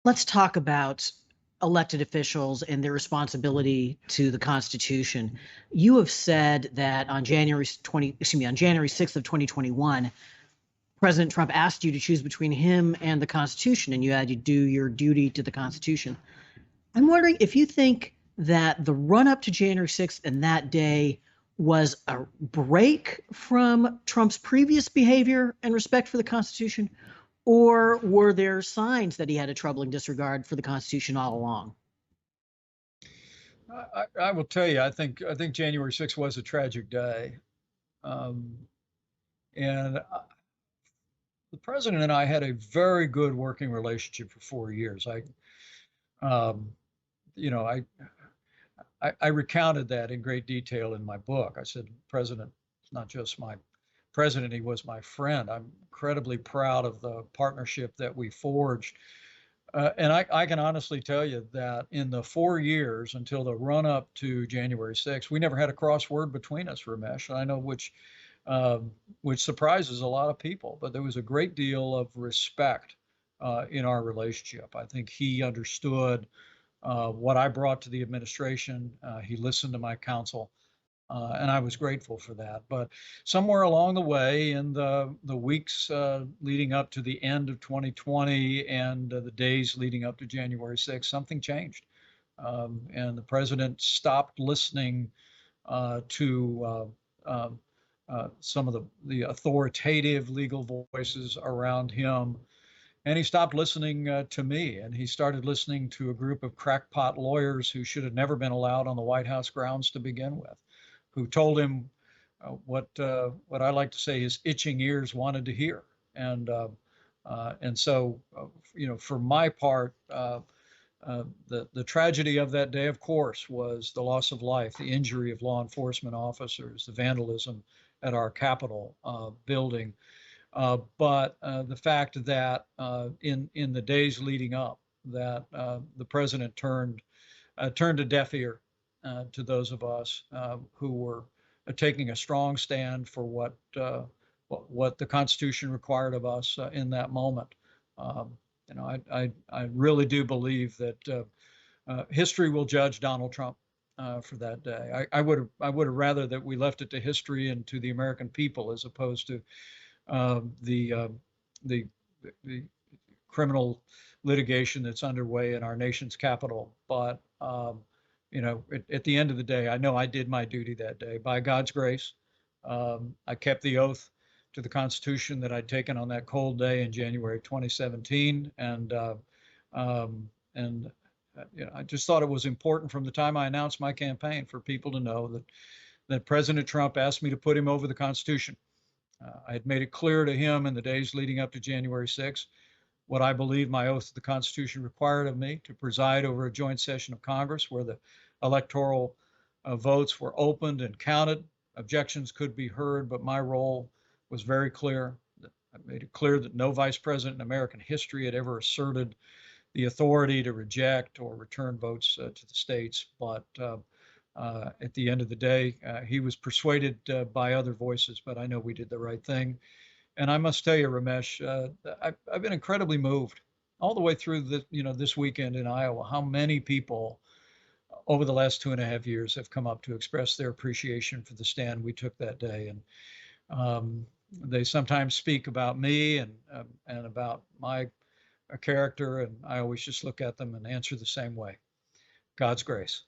Let's talk about elected officials and their responsibility to the Constitution. You have said that on January 6th of 2021, President Trump asked you to choose between him and the Constitution, and you had to do your duty to the Constitution. I'm wondering if you think that the run up to January 6th and that day was a break from Trump's previous behavior and respect for the Constitution, or were there signs that he had a troubling disregard for the Constitution all along? I will tell you, I think January 6th was a tragic day, um, and the president and I had a very good working relationship for 4 years. Um, you know, I recounted that in great detail in my book. I said, President is not just my president; he was my friend. I'm incredibly proud of the partnership that we forged. And I can honestly tell you that in the 4 years until the run up to January 6th, we never had a crossword between us, Ramesh. I know which surprises a lot of people, but there was a great deal of respect in our relationship. I think he understood what I brought to the administration. He listened to my counsel, and I was grateful for that. But somewhere along the way, in the weeks leading up to the end of 2020 and the days leading up to January 6th, something changed, and the president stopped listening to some of the authoritative legal voices around him. And he stopped listening to me, and he started listening to a group of crackpot lawyers who should have never been allowed on the White House grounds to begin with, who told him what I like to say his itching ears wanted to hear. And so, for my part, the tragedy of that day, of course, was the loss of life, the injury of law enforcement officers, the vandalism at our Capitol building. But the fact that in the days leading up, that the president turned a deaf ear to those of us who were taking a strong stand for what the Constitution required of us in that moment. Um, I really do believe that history will judge Donald Trump for that day. I would have rather that we left it to history and to the American people as opposed to um, the, uh, the the criminal litigation that's underway in our nation's capital. But at the end of the day, I know I did my duty that day. By God's grace, I kept the oath to the Constitution that I'd taken on that cold day in January 2017, and I just thought it was important from the time I announced my campaign for people to know that President Trump asked me to put him over the Constitution. I had made it clear to him in the days leading up to January 6th what I believe my oath to the Constitution required of me to preside over a joint session of Congress where the electoral votes were opened and counted. Objections could be heard, but my role was very clear. I made it clear that no vice president in American history had ever asserted the authority to reject or return votes to the states. But at the end of the day, he was persuaded by other voices, but I know we did the right thing. And I must tell you, Ramesh, I've been incredibly moved all the way through this weekend in Iowa, how many people over the last 2.5 years have come up to express their appreciation for the stand we took that day. And they sometimes speak about me and about my character, and I always just look at them and answer the same way. God's grace.